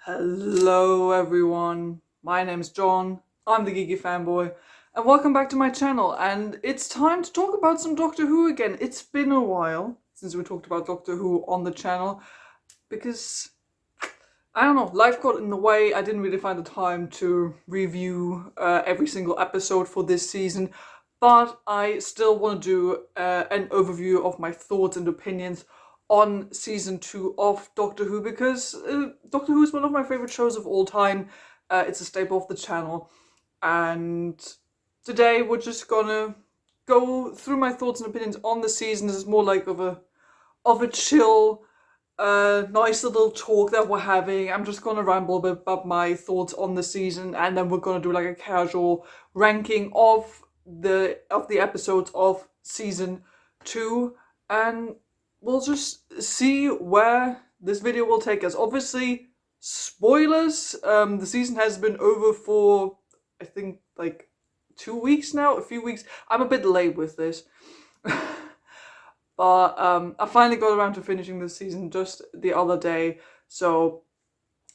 Hello everyone, my name's John, I'm the Geeky Fanboy, and welcome back to my channel, and it's time to talk about some Doctor Who again. It's been a while since we talked about Doctor Who on the channel, because, I don't know, life got in the way. I didn't really find the time to review every single episode for this season, but I still want to do an overview of my thoughts and opinions on season 2 of Doctor Who, because Doctor Who is one of my favorite shows of all time. It's a staple of the channel, and today we're just gonna go through my thoughts and opinions on the season. This is more like of a chill, nice little talk that we're having. I'm just gonna ramble a bit about my thoughts on the season, and then we're gonna do like a casual ranking of the episodes of season 2, and we'll just see where this video will take us. Obviously, spoilers. The season has been over for, I think, like 2 weeks now, a few weeks. I'm a bit late with this. But I finally got around to finishing this season just the other day, so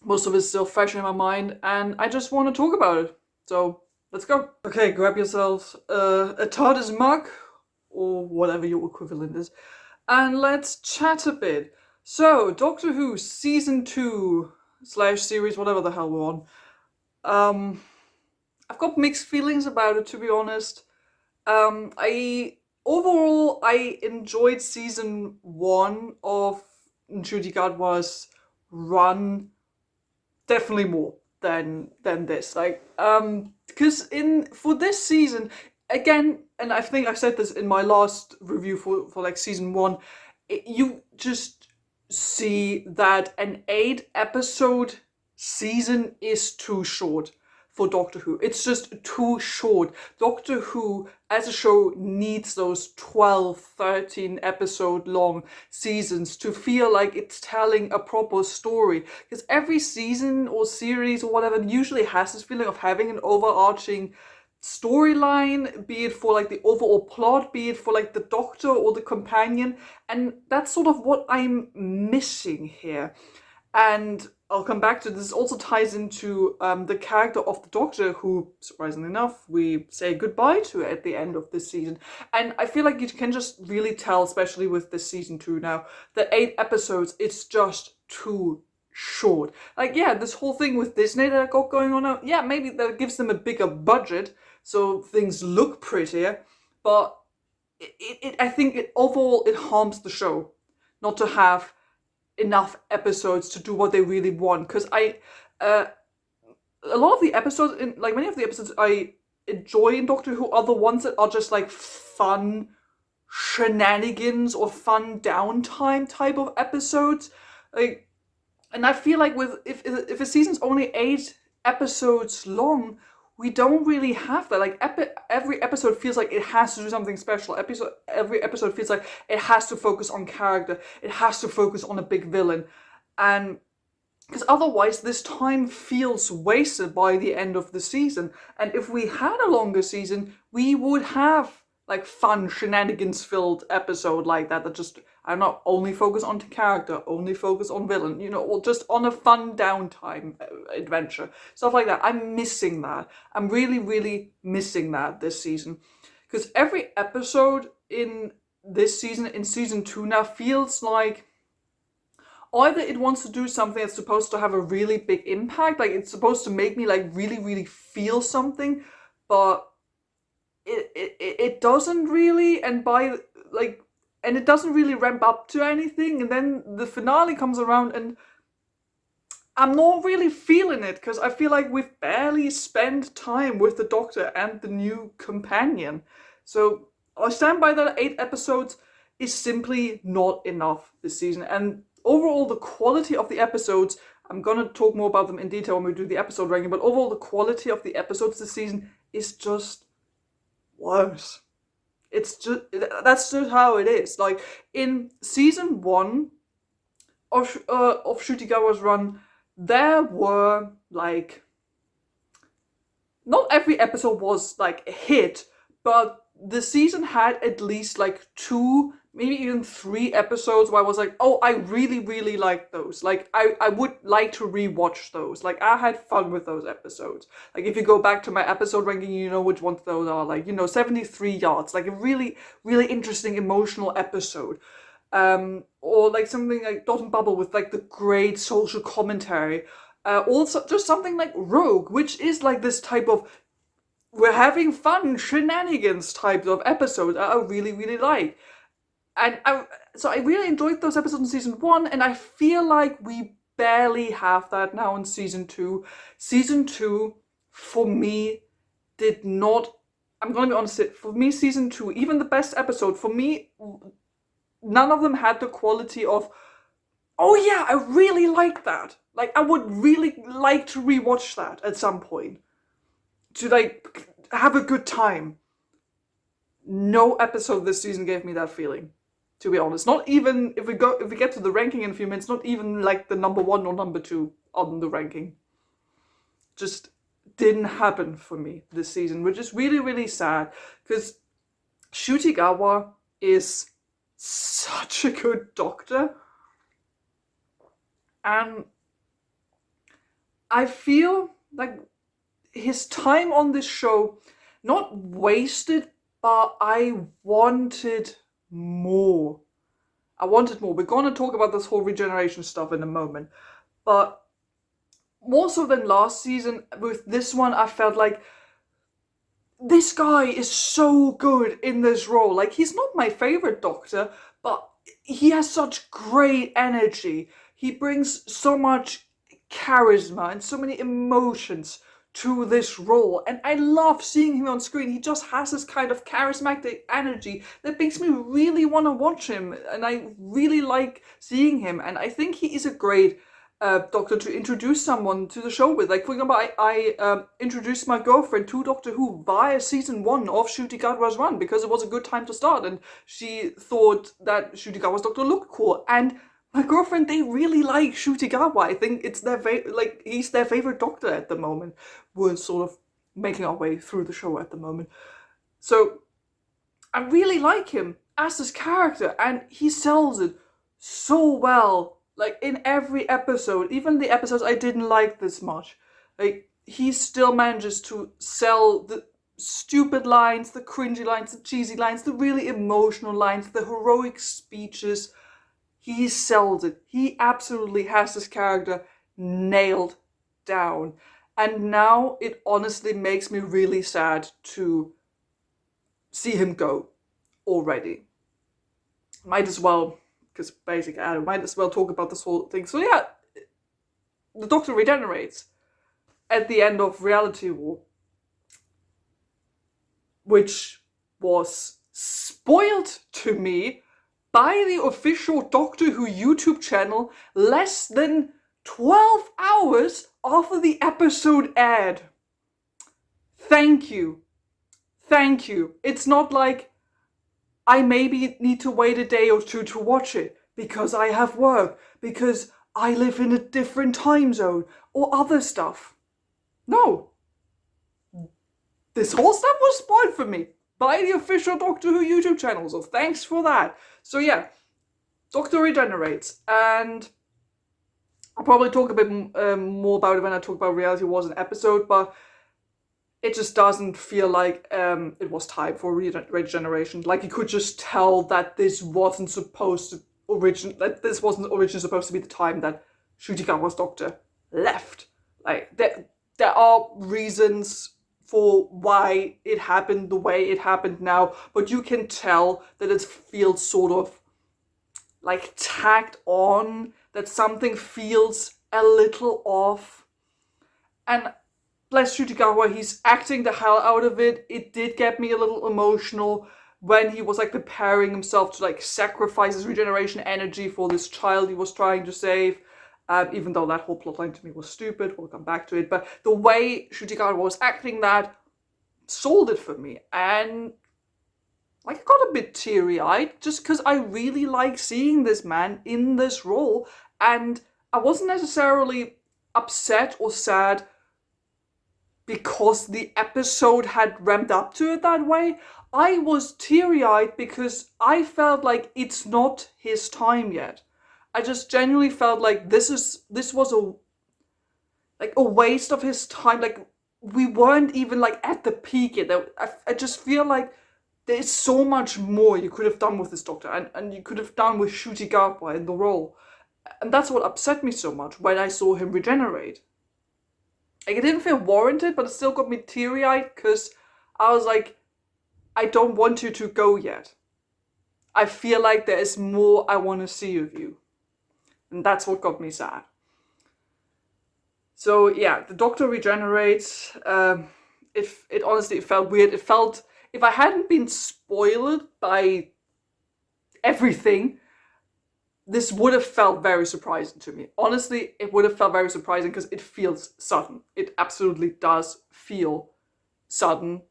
most of it's still fresh in my mind, and I just want to talk about it. So let's go. Okay, grab yourselves a TARDIS mug, or whatever your equivalent is, and let's chat a bit. So, Doctor Who Season 2 / series, whatever the hell we're on. I've got mixed feelings about it, to be honest. Overall, I enjoyed Season 1 of Ncuti Gatwa's run definitely more than this. Because for this season, again, and I think I said this in my last review for like season 1, you just see that an 8-episode season is too short for Doctor Who. It's just too short. Doctor Who as a show needs those 12, 13 episode long seasons to feel like it's telling a proper story. Because every season or series or whatever usually has this feeling of having an overarching storyline, be it for like the overall plot, be it for like the Doctor or the companion, and that's sort of what I'm missing here. And I'll come back to this. Also ties into the character of the Doctor, who, surprisingly enough, we say goodbye to at the end of this season. And I feel like you can just really tell, especially with this season 2 now, that 8 episodes, it's just too short. Like, yeah, this whole thing with Disney that I got going on now, yeah, maybe that gives them a bigger budget, so things look prettier, but I think overall it harms the show not to have enough episodes to do what they really want. Because a lot of the episodes, many of the episodes I enjoy in Doctor Who are the ones that are just like fun shenanigans or fun downtime type of episodes. And I feel like if a season's only 8 episodes long, we don't really have that. Like every episode feels like it has to do something special. Every episode feels like it has to focus on character. It has to focus on a big villain, and because otherwise this time feels wasted by the end of the season. And if we had a longer season, we would have like fun shenanigans filled episode like that just, I don't know, only focus on character, only focus on villain, or just on a fun downtime adventure, stuff like that. I'm missing that. I'm really, really missing that this season, because every episode in this season, in season 2 now, feels like either it wants to do something that's supposed to have a really big impact, like it's supposed to make me like really, really feel something, but it doesn't really, and it doesn't really ramp up to anything, and then the finale comes around and I'm not really feeling it, because I feel like we've barely spent time with the Doctor and the new companion. So I stand by that. 8 episodes is simply not enough this season, and overall the quality of the episodes, I'm gonna talk more about them in detail when we do the episode ranking, but overall the quality of the episodes this season is just worse. That's just how it is. Like in season 1 of Ncuti Gatwa's run, there were like, not every episode was like a hit, but the season had at least like 2, maybe even 3 episodes where I was like, oh, I really, really like those. Like, I would like to rewatch those. Like, I had fun with those episodes. Like, if you go back to my episode ranking, you know which ones those are. Like, 73 yards. Like, a really, really interesting emotional episode. Or like something like Dot and Bubble with like the great social commentary. Also, just something like Rogue, which is like this type of we're having fun shenanigans types of episodes I really, really like. So I really enjoyed those episodes in season 1, and I feel like we barely have that now in season 2. Season 2, for me, did not. I'm gonna be honest. For me, season 2, even the best episode, for me, none of them had the quality of. Oh yeah, I really like that. Like I would really like to rewatch that at some point to like have a good time. No episode this season gave me that feeling, to be honest. Not even if we get to the ranking in a few minutes, not even like the number 1 or number 2 on the ranking. Just didn't happen for me this season, which is really, really sad because Ncuti Gatwa is such a good doctor. And I feel like his time on this show, not wasted, but I wanted more. I wanted more. We're going to talk about this whole regeneration stuff in a moment. But more so than last season, with this one, I felt like this guy is so good in this role. Like, he's not my favorite doctor, but he has such great energy. He brings so much charisma and so many emotions to this role, and I love seeing him on screen. He just has this kind of charismatic energy that makes me really want to watch him, and I really like seeing him, and I think he is a great Doctor to introduce someone to the show with. Like, for example, I introduced my girlfriend to Doctor Who via season 1 of Ncuti Gatwa's run because it was a good time to start, and she thought that Ncuti Gatwa's Doctor looked cool, and my girlfriend, they really like Ncuti Gatwa. I think it's their he's their favorite Doctor at the moment. We're sort of making our way through the show at the moment, so I really like him as this character, and he sells it so well. Like, in every episode, even the episodes I didn't like this much, like, he still manages to sell the stupid lines, the cringy lines, the cheesy lines, the really emotional lines, the heroic speeches. He sells it. He absolutely has this character nailed down. And now it honestly makes me really sad to see him go already. Might as well, because basically I might as well talk about this whole thing. So yeah, the Doctor regenerates at the end of Reality War, which was spoiled to me by the official Doctor Who YouTube channel less than 12 hours after the episode aired. Thank you. Thank you. It's not like I maybe need to wait a day or two to watch it because I have work, because I live in a different time zone, or other stuff. No. This whole stuff was spoiled for me by the official Doctor Who YouTube channel, so thanks for that. So yeah, Doctor regenerates, and I'll probably talk a bit more about it when I talk about Reality Wars an episode, but it just doesn't feel like it was time for regeneration. Like, you could just tell that this wasn't originally supposed to be the time that Ncuti Gatwa's Doctor left. Like, there are reasons for why it happened the way it happened now, but you can tell that it feels sort of like tacked on, that something feels a little off. And bless Ncuti Gatwa, he's acting the hell out of it. It did get me a little emotional when he was like preparing himself to like sacrifice his regeneration energy for this child he was trying to save. Even though that whole plotline to me was stupid, we'll come back to it. But the way Ncuti Gatwa was acting that sold it for me. And like, I got a bit teary-eyed just because I really like seeing this man in this role. And I wasn't necessarily upset or sad because the episode had ramped up to it that way. I was teary-eyed because I felt like it's not his time yet. I just genuinely felt like this was a waste of his time. Like we weren't even like at the peak yet. I just feel like there's so much more you could have done with this Doctor, and you could have done with Ncuti Gatwa in the role. And that's what upset me so much when I saw him regenerate. Like, it didn't feel warranted, but it still got me teary-eyed because I was like, I don't want you to go yet. I feel like there is more I want to see of you. And that's what got me sad. So yeah, the Doctor regenerates. It honestly felt weird. It felt, if I hadn't been spoiled by everything, this would have felt very surprising to me. Honestly, it would have felt very surprising because it feels sudden. It absolutely does feel sudden.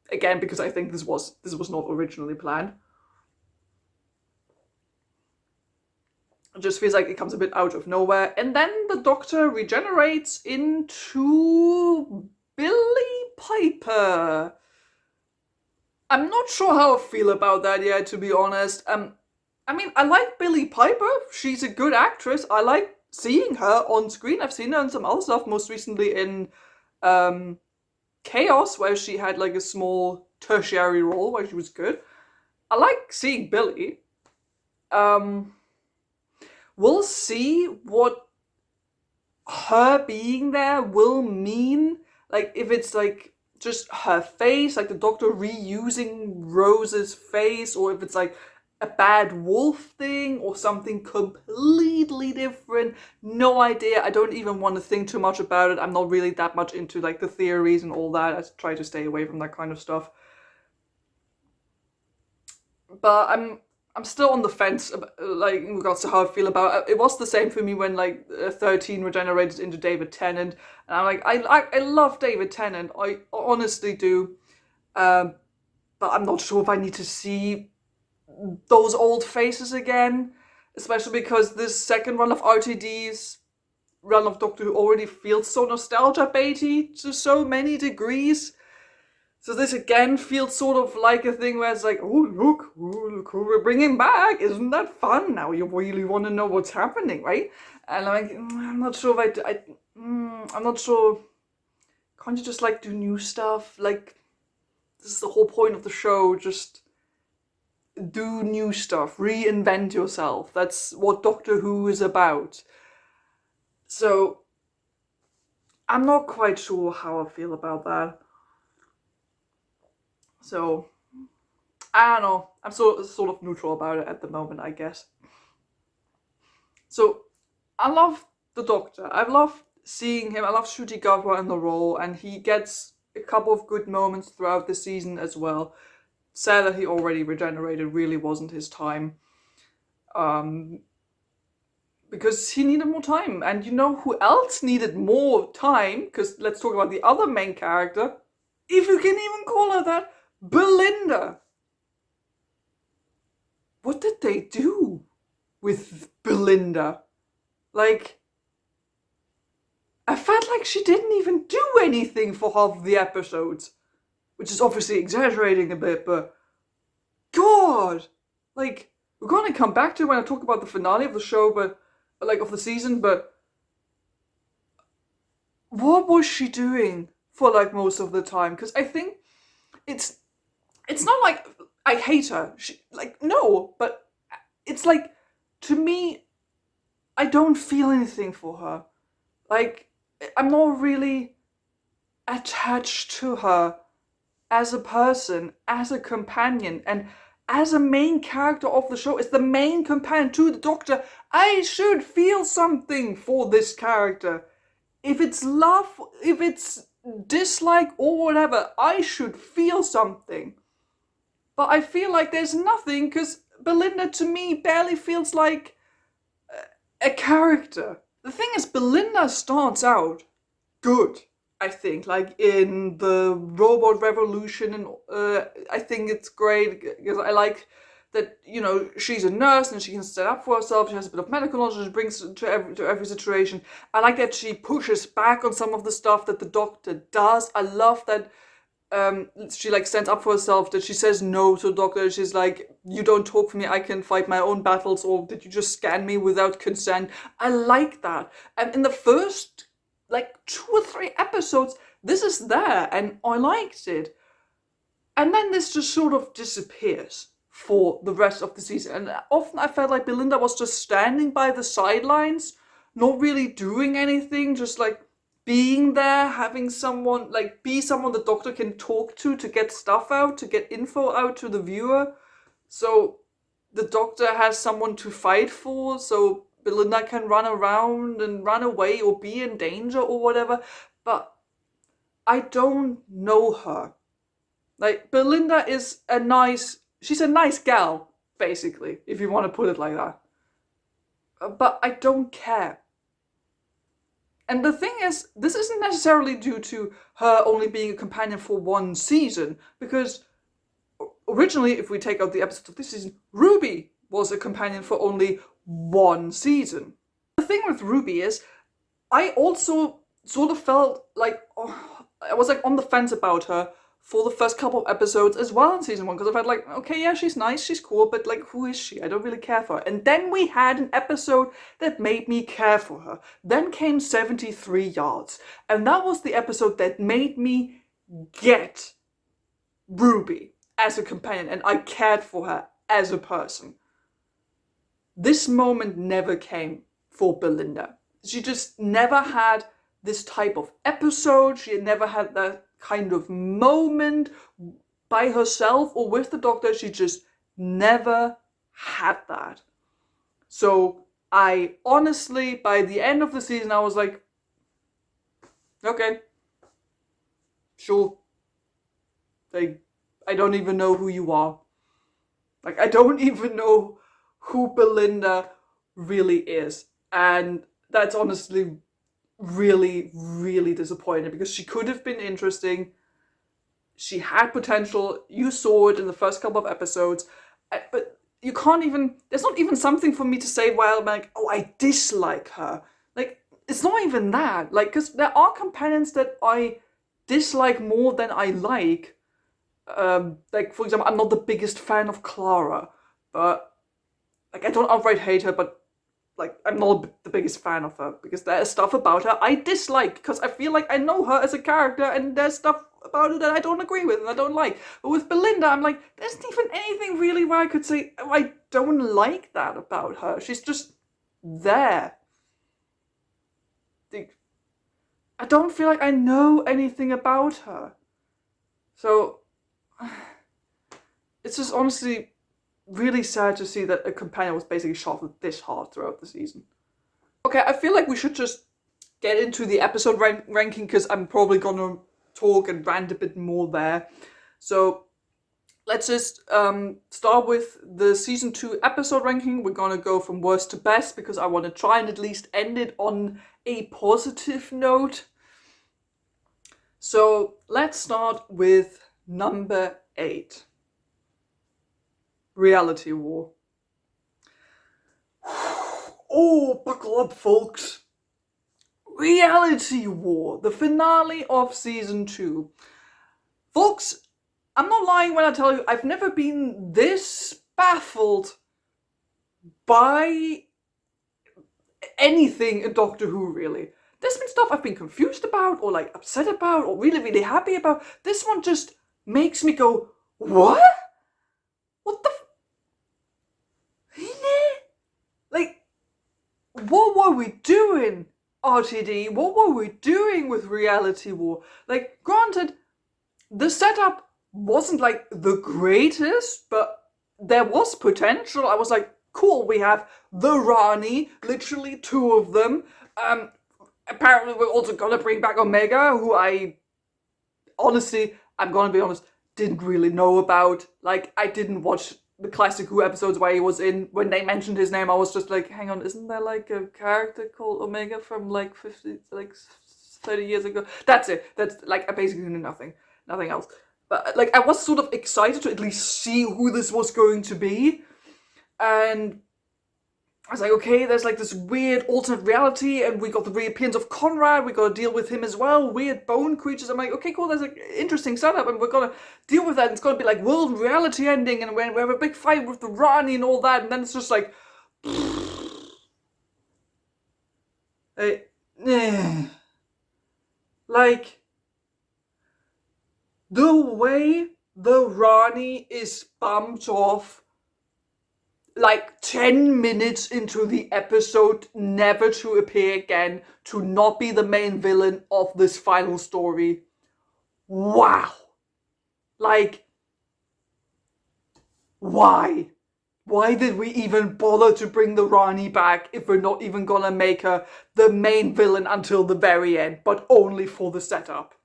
Again, because I think this was not originally planned. It just feels like it comes a bit out of nowhere. And then the Doctor regenerates into Billy Piper. I'm not sure how I feel about that yet, to be honest. I mean, I like Billy Piper. She's a good actress. I like seeing her on screen. I've seen her in some other stuff, most recently in Chaos, where she had like a small tertiary role where she was good. I like seeing Billy. We'll see what her being there will mean. Like, if it's like just her face, like the Doctor reusing Rose's face, or if it's like a bad wolf thing or something completely different. No idea. I don't even want to think too much about it. I'm not really that much into like the theories and all that. I try to stay away from that kind of stuff. But I'm still on the fence about, like, in regards to how I feel about it. It was the same for me when like 13 regenerated into David Tennant, and I'm like, I love David Tennant. I honestly do. But I'm not sure if I need to see those old faces again, especially because this second run of RTD's run of Doctor Who already feels so nostalgia baity to so many degrees. So this again feels sort of like a thing where it's like, oh look who we're bringing back, isn't that fun? Now you really want to know what's happening, right? And I'm like, I'm not sure if I'm not sure. Can't you just like do new stuff? Like, this is the whole point of the show, just do new stuff, reinvent yourself. That's what Doctor Who is about. So I'm not quite sure how I feel about that. So I don't know. I'm sort of neutral about it at the moment, I guess. So I love the Doctor. I love seeing him. I love Ncuti Gatwa in the role, and he gets a couple of good moments throughout the season as well. Sad that he already regenerated, really wasn't his time. Because he needed more time. And you know who else needed more time? Because let's talk about the other main character, if you can even call her that, Belinda. What did they do with Belinda? Like, I felt like she didn't even do anything for half of the episodes. Which is obviously exaggerating a bit, but God! Like, we're gonna come back to it when I talk about the finale of the show, but like of the season, but what was she doing for like most of the time? Because I think it's not like I hate her. She, like, no, but it's like, to me, I don't feel anything for her. Like, I'm not really attached to her as a person, as a companion, and as a main character of the show, as the main companion to the Doctor. I should feel something for this character. If it's love, if it's dislike or whatever, I should feel something. But I feel like there's nothing, because Belinda to me barely feels like a character. The thing is, Belinda starts out good, I think, like in the Robot Revolution, and I think it's great because I like that, you know, she's a nurse and she can stand up for herself. She has a bit of medical knowledge she brings to every situation. I like that she pushes back on some of the stuff that the Doctor does. I love that she like stands up for herself, that she says no to the doctor. She's like, you don't talk for me, I can fight my own battles, or did you just scan me without consent? I like that. And in the first like 2 or 3 episodes, this is there and I liked it. And then this just sort of disappears for the rest of the season. And often I felt like Belinda was just standing by the sidelines, not really doing anything, just like being there, having someone, like be someone the doctor can talk to get stuff out, to get info out to the viewer. So the doctor has someone to fight for, so Belinda can run around and run away or be in danger or whatever. But I don't know her. Like, Belinda is she's a nice gal, basically, if you want to put it like that. But I don't care. And the thing is, this isn't necessarily due to her only being a companion for 1 season, because originally, if we take out the episodes of this season, Ruby was a companion for only 1 season. The thing with Ruby is, I also sort of felt like, I was like on the fence about her for the first couple of episodes as well in season 1, because I felt like, okay, yeah, she's nice, she's cool, but like, who is she? I don't really care for her. And then we had an episode that made me care for her. Then came 73 Yards, and that was the episode that made me get Ruby as a companion, and I cared for her as a person. This moment never came for Belinda. She just never had this type of episode. She had never had that kind of moment by herself or with the doctor. She just never had that. So I honestly, by the end of the season, I was like, okay, sure. Like, I don't even know who you are. Like, I don't even know who Belinda really is. And that's honestly really, really disappointing, because she could have been interesting. She had potential. You saw it in the first couple of episodes. But you can't even, there's not even something for me to say while I'm like, oh, I dislike her. Like, it's not even that. Like, because there are companions that I dislike more than I like. Like, for example, I'm not the biggest fan of Clara, but like, I don't outright hate her, but like, I'm not the biggest fan of her, because there's stuff about her I dislike, because I feel like I know her as a character, and there's stuff about her that I don't agree with and I don't like. But with Belinda, I'm like, there's not even anything really where I could say, oh, I don't like that about her. She's just there. I don't feel like I know anything about her. So, it's just honestly really sad to see that a companion was basically shafted this hard throughout the season. Okay, I feel like we should just get into the episode ranking, because I'm probably gonna talk and rant a bit more there. So let's just start with the season 2 episode ranking. We're gonna go from worst to best, because I want to try and at least end it on a positive note. So let's start with number 8. Reality War. Oh, buckle up, folks. Reality War, the finale of season 2. Folks, I'm not lying when I tell you I've never been this baffled by anything in Doctor Who, really. There's been stuff I've been confused about, or like upset about, or really, really happy about. This one just makes me go, what? What the like, what were we doing, RTD? What were we doing with Reality War? Like, granted, the setup wasn't like the greatest, but there was potential. I was like, cool, we have the Rani, literally 2 of them. Apparently we're also gonna bring back Omega, who I honestly, I'm gonna be honest, didn't really know about. Like, I didn't watch the classic Who episodes where he was in. When they mentioned his name, I was just like, hang on, isn't there like a character called Omega from like 30 years ago? That's it. That's like, I basically knew nothing else. But like, I was sort of excited to at least see who this was going to be. And I was like, okay, there's like this weird alternate reality, and we got the reappearance of Conrad, we got to deal with him as well, weird bone creatures. I'm like, okay, cool, there's an interesting setup, and we're gonna deal with that. It's gonna be like world reality ending, and we have a big fight with the Rani and all that, and then it's just like, like, the way the Rani is bumped off like 10 minutes into the episode, never to appear again, to not be the main villain of this final story. Wow. Like, why? Why did we even bother to bring the Rani back if we're not even gonna make her the main villain until the very end, but only for the setup?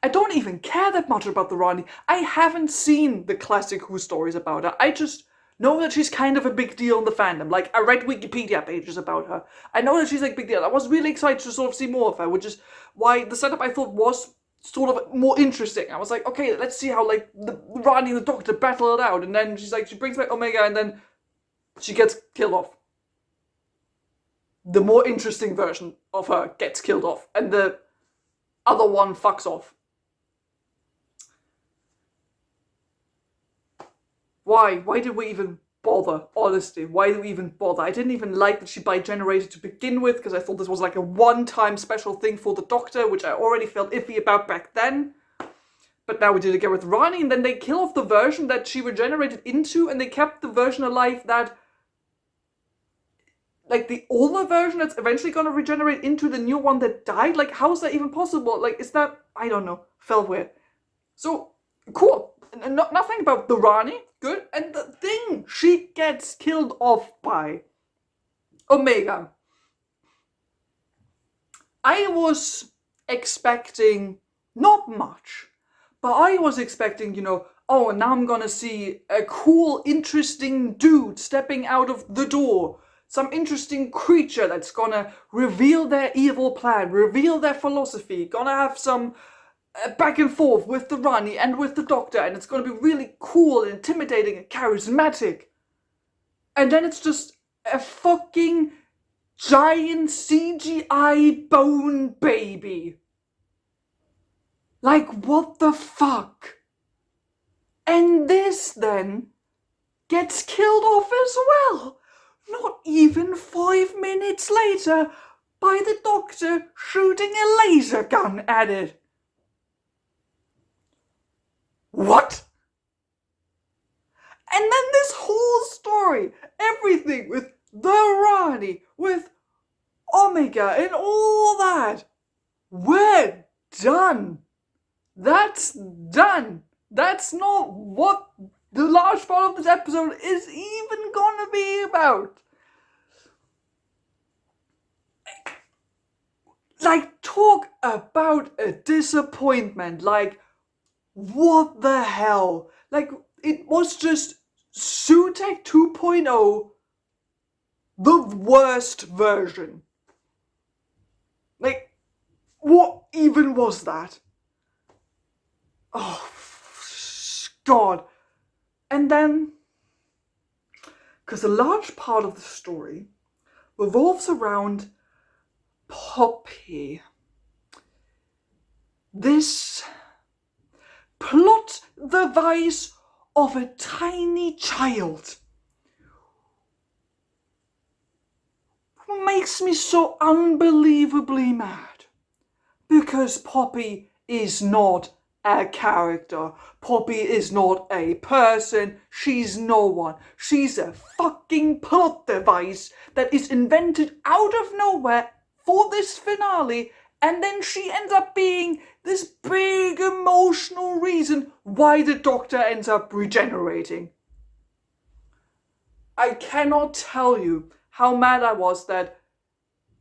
I don't even care that much about the Rani. I haven't seen the classic Who stories about her. I just know that she's kind of a big deal in the fandom. Like, I read Wikipedia pages about her. I know that she's like a big deal. I was really excited to sort of see more of her, which is why the setup I thought was sort of more interesting. I was like, okay, let's see how like the Rani and the Doctor battle it out. And then she's like, she brings back Omega, and then she gets killed off. The more interesting version of her gets killed off, and the other one fucks off. Why? Why did we even bother? Honestly, why did we even bother? I didn't even like that she bi-generated to begin with, because I thought this was like a one-time special thing for the Doctor, which I already felt iffy about back then. But now we did it again with Rani, and then they kill off the version that she regenerated into, and they kept the version alive that, like, the older version that's eventually gonna regenerate into the new one that died? Like, how is that even possible? Like, is that, I don't know, felt weird. So, cool. Nothing about the Rani, good. And the thing she gets killed off by, Omega. I was expecting not much, but I was expecting, you know, oh, now I'm gonna see a cool, interesting dude stepping out of the door. Some interesting creature that's gonna reveal their evil plan, reveal their philosophy, gonna have some back and forth with the Rani and with the Doctor, and it's going to be really cool and intimidating and charismatic. And then it's just a fucking giant CGI bone baby. Like, what the fuck? And this then gets killed off as well. Not even 5 minutes later, by the Doctor shooting a laser gun at it. What? And then this whole story, everything with the Rani, with Omega and all that, we're done. That's done. That's not what the large part of this episode is even gonna be about. Like, talk about a disappointment. Like, what the hell? Like, it was just Sutek 2.0, the worst version. Like, what even was that? Oh, God. And then, because a large part of the story revolves around Poppy. This plot device of a tiny child who makes me so unbelievably mad, because Poppy is not a character. Poppy is not a person. She's no one. She's a fucking plot device that is invented out of nowhere for this finale, and then she ends up being this big emotional reason why the Doctor ends up regenerating. I cannot tell you how mad I was that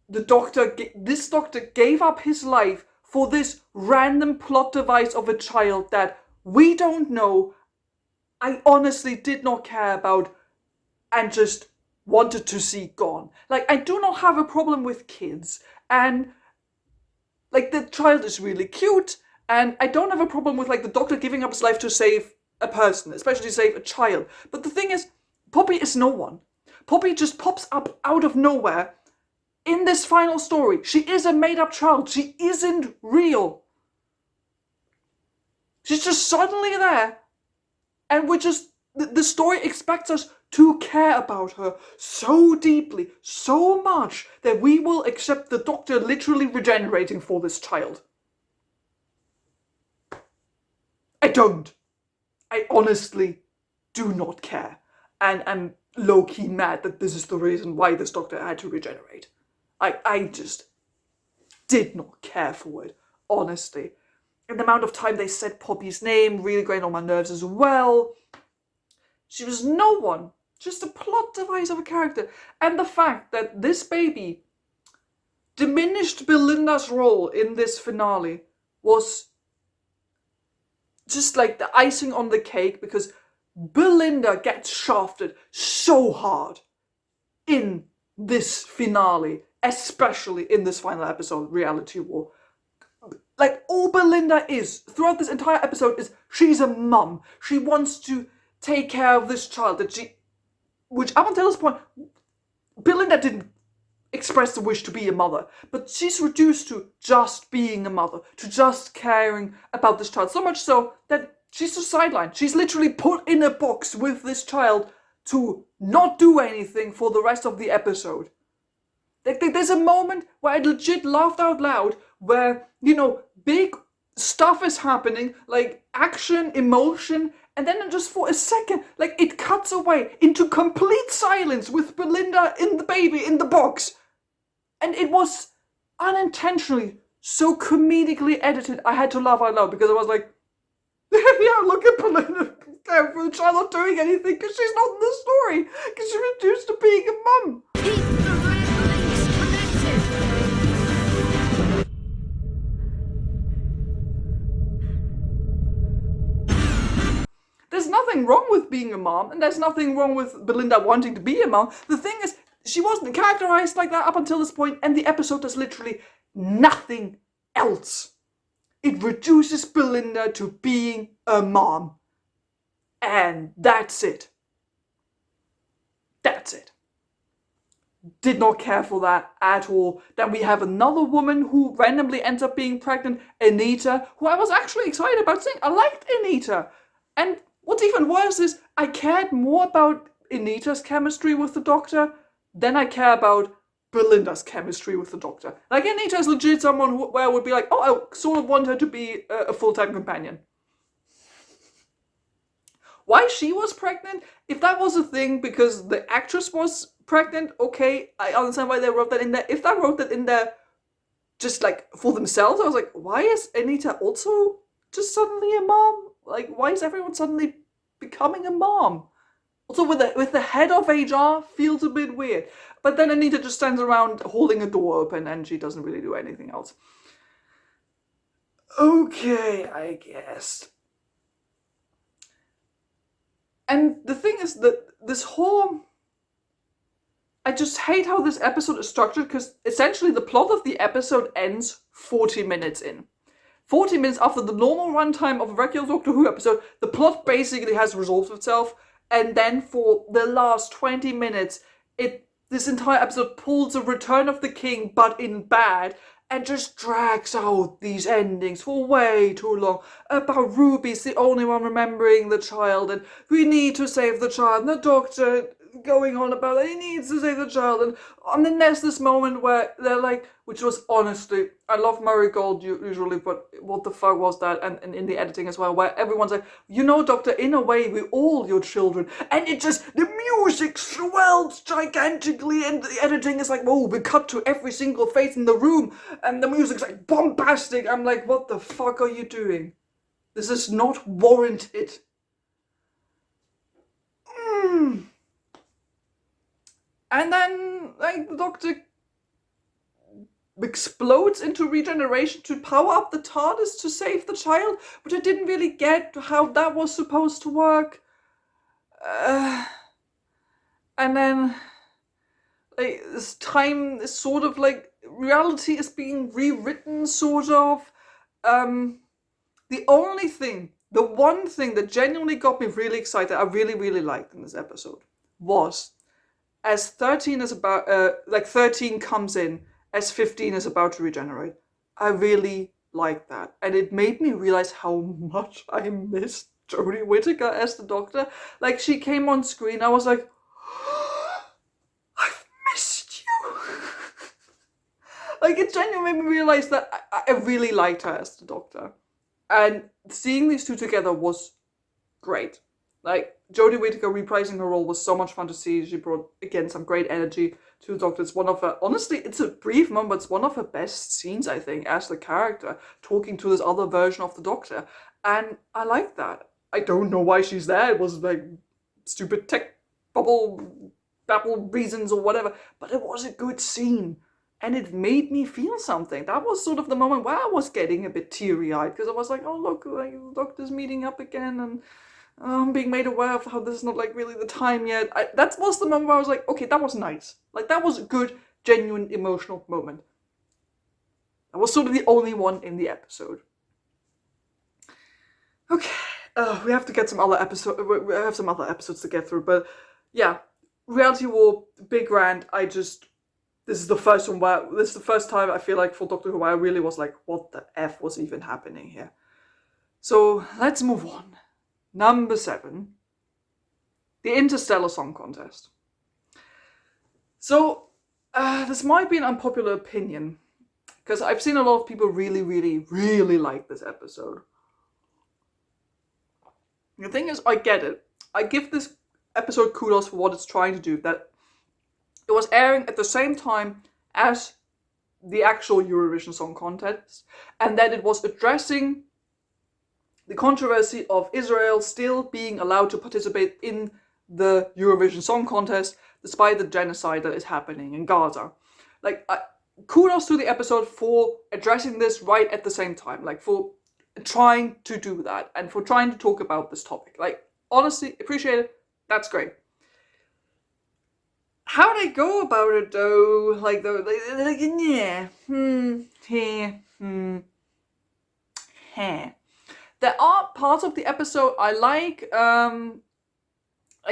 this Doctor gave up his life for this random plot device of a child that we don't know, I honestly did not care about, and just wanted to see gone. Like, I do not have a problem with kids, and like, the child is really cute, and I don't have a problem with like the Doctor giving up his life to save a person, especially to save a child. But the thing is, Poppy is no one. Poppy just pops up out of nowhere in this final story. She is a made-up child. She isn't real. She's just suddenly there. And the story expects us to care about her so deeply, so much, that we will accept the Doctor literally regenerating for this child. I don't. I honestly do not care. And I'm low-key mad that this is the reason why this Doctor had to regenerate. I just did not care for it, honestly. And the amount of time they said Poppy's name really grated on my nerves as well. She was no one, just a plot device of a character. And the fact that this baby diminished Belinda's role in this finale was just like the icing on the cake, because Belinda gets shafted so hard in this finale, especially in this final episode, Reality War. Like, all Belinda is throughout this entire episode is she's a mum. She wants to take care of this child which up until this point, Belinda didn't express the wish to be a mother, but she's reduced to just being a mother, to just caring about this child, so much so that she's just sidelined. She's literally put in a box with this child to not do anything for the rest of the episode. There's a moment where I legit laughed out loud, where, big stuff is happening, like action, emotion, and then just for a second, like, it cuts away into complete silence with Belinda and the baby in the box. And it was unintentionally so comedically edited, I had to laugh out loud, because I was like, yeah, look at Belinda caring for the child, not doing anything, because she's not in the story, because she's reduced to being a mum. Keep the red links connected. There's nothing wrong with being a mom, and there's nothing wrong with Belinda wanting to be a mom. The thing is, she wasn't characterized like that up until this point, and the episode does literally nothing else. It reduces Belinda to being a mom. And that's it. That's it. Did not care for that at all. Then we have another woman who randomly ends up being pregnant, Anita, who I was actually excited about seeing. I liked Anita. And what's even worse is I cared more about Anita's chemistry with the Doctor than I care about Belinda's chemistry with the Doctor. Like, Anita is legit someone where I would be like, oh, I sort of want her to be a full-time companion. Why she was pregnant, if that was a thing because the actress was pregnant, okay, I understand why they wrote that in there. If they wrote that in there just, like, for themselves, I was like, why is Anita also just suddenly a mom? Like, why is everyone suddenly becoming a mom? Also, with the head of HR, feels a bit weird. But then Anita just stands around holding a door open and she doesn't really do anything else. Okay, I guess. And the thing is that this whole... I just hate how this episode is structured, because essentially the plot of the episode ends 40 minutes in. 40 minutes after the normal runtime of a regular Doctor Who episode, the plot basically has resolved itself, and then for the last 20 minutes, this entire episode pulls a Return of the King, but in bad, and just drags out these endings for way too long. About Ruby's the only one remembering the child, and we need to save the child, and the Doctor going on about it, he needs to save the child, and then there's this moment where they're like, which was honestly, I love Murray Gold usually, but what the fuck was that, and in the editing as well, where everyone's like, Doctor, in a way, we're all your children, and the music swells gigantically, and the editing is like, whoa, we cut to every single face in the room, and the music's like bombastic. I'm like, what the fuck are you doing? This is not warranted. And then, like, the Doctor explodes into regeneration to power up the TARDIS to save the child, which I didn't really get how that was supposed to work. And then, like, this time is sort of like, reality is being rewritten, sort of. The one thing that genuinely got me really excited, I really, really liked in this episode, was... as 13 is about, 13 comes in as 15 is about to regenerate. I really like that. And it made me realize how much I missed Jodie Whittaker as the Doctor. Like, she came on screen, I was like, I've missed you. Like, it genuinely made me realize that I really liked her as the Doctor. And seeing these two together was great. Like, Jodie Whittaker reprising her role was so much fun to see. She brought, again, some great energy to the Doctor. It's one of her, honestly, it's a brief moment, but it's one of her best scenes, I think, as the character, talking to this other version of the Doctor. And I like that. I don't know why she's there. It was like stupid tech babble reasons or whatever, but it was a good scene. And it made me feel something. That was sort of the moment where I was getting a bit teary-eyed, because I was like, oh, look, like, the Doctor's meeting up again, and I'm being made aware of how this is not like really the time yet. That was the moment where I was like, okay, that was nice. Like, that was a good, genuine, emotional moment. That was sort of the only one in the episode. Okay, we have to get some other episodes. We have some other episodes to get through, but yeah, Reality War, big rant. This is the first time I feel like for Doctor Who I really was like, what the F was even happening here? So let's move on. Number 7, the Interstellar Song Contest. So this might be an unpopular opinion, because I've seen a lot of people really, really, really like this episode. The thing is, I get it. I give this episode kudos for what it's trying to do, that it was airing at the same time as the actual Eurovision Song Contest, and that it was addressing the controversy of Israel still being allowed to participate in the Eurovision Song Contest despite the genocide that is happening in Gaza. Like, kudos to the episode for addressing this right at the same time, like for trying to do that and for trying to talk about this topic. Like, honestly, appreciate it. That's great. How they go about it, though, like, There are parts of the episode I like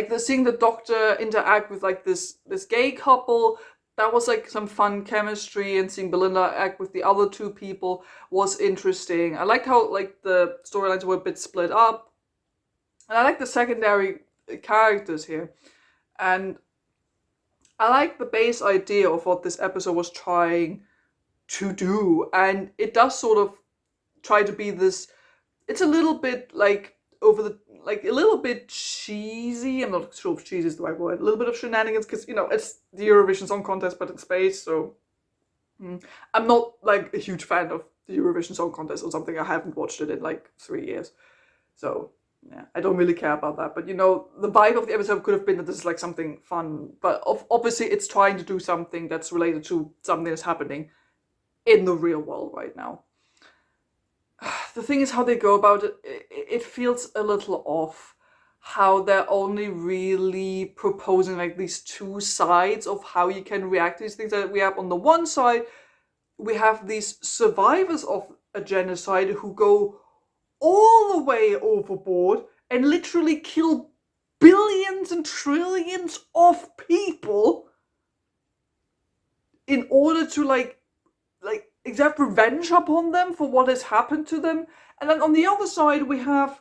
the seeing the Doctor interact with like this gay couple. That was like some fun chemistry, and seeing Belinda act with the other two people was interesting. I liked how like the storylines were a bit split up, and I like the secondary characters here, and I like the base idea of what this episode was trying to do, and it does sort of try to be this. It's a little bit like a little bit cheesy. I'm not sure if cheesy is the right word. A little bit of shenanigans, because it's the Eurovision Song Contest, but in space. So I'm not like a huge fan of the Eurovision Song Contest or something. I haven't watched it in like 3 years, so yeah, I don't really care about that. But the vibe of the episode could have been that this is like something fun, but obviously it's trying to do something that's related to something that's happening in the real world right now. The thing is how they go about it, it feels a little off. How they're only really proposing like these two sides of how you can react to these things. That we have on the one side, we have these survivors of a genocide who go all the way overboard and literally kill billions and trillions of people in order to like exact revenge upon them for what has happened to them. And then on the other side, we have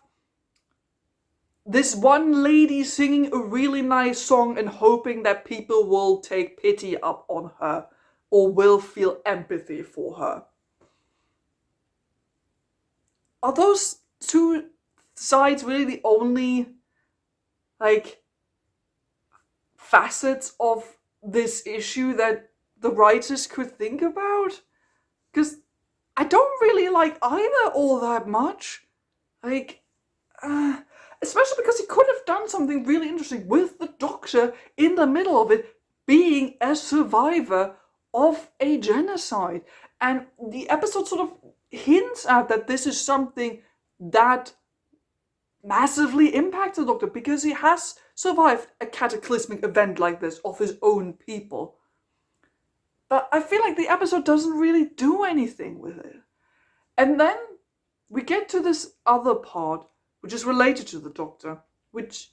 this one lady singing a really nice song and hoping that people will take pity up on her or will feel empathy for her. Are those two sides really the only facets of this issue that the writers could think about? Because I don't really like either all that much. Especially because he could have done something really interesting with the Doctor in the middle of it being a survivor of a genocide. And the episode sort of hints at that this is something that massively impacts the Doctor, because he has survived a cataclysmic event like this of his own people. But I feel like the episode doesn't really do anything with it. And then we get to this other part, which is related to the Doctor, which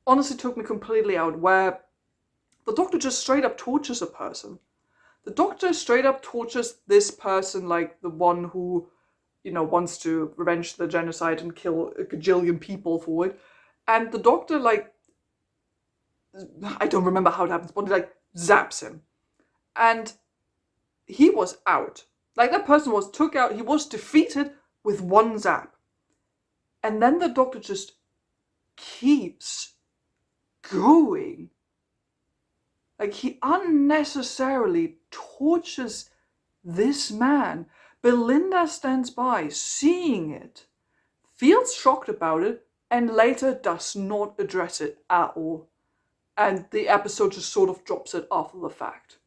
honestly took me completely out, where The Doctor just straight up tortures a person. The Doctor straight up tortures this person, like the one who, wants to revenge the genocide and kill a gajillion people for it. And the Doctor, like, I don't remember how it happens, but like zaps him. And he was out. Like, that person was took out, he was defeated with one zap. And then the Doctor just keeps going. Like, he unnecessarily tortures this man. Belinda stands by, seeing it, feels shocked about it, and later does not address it at all. And the episode just sort of drops it after the fact.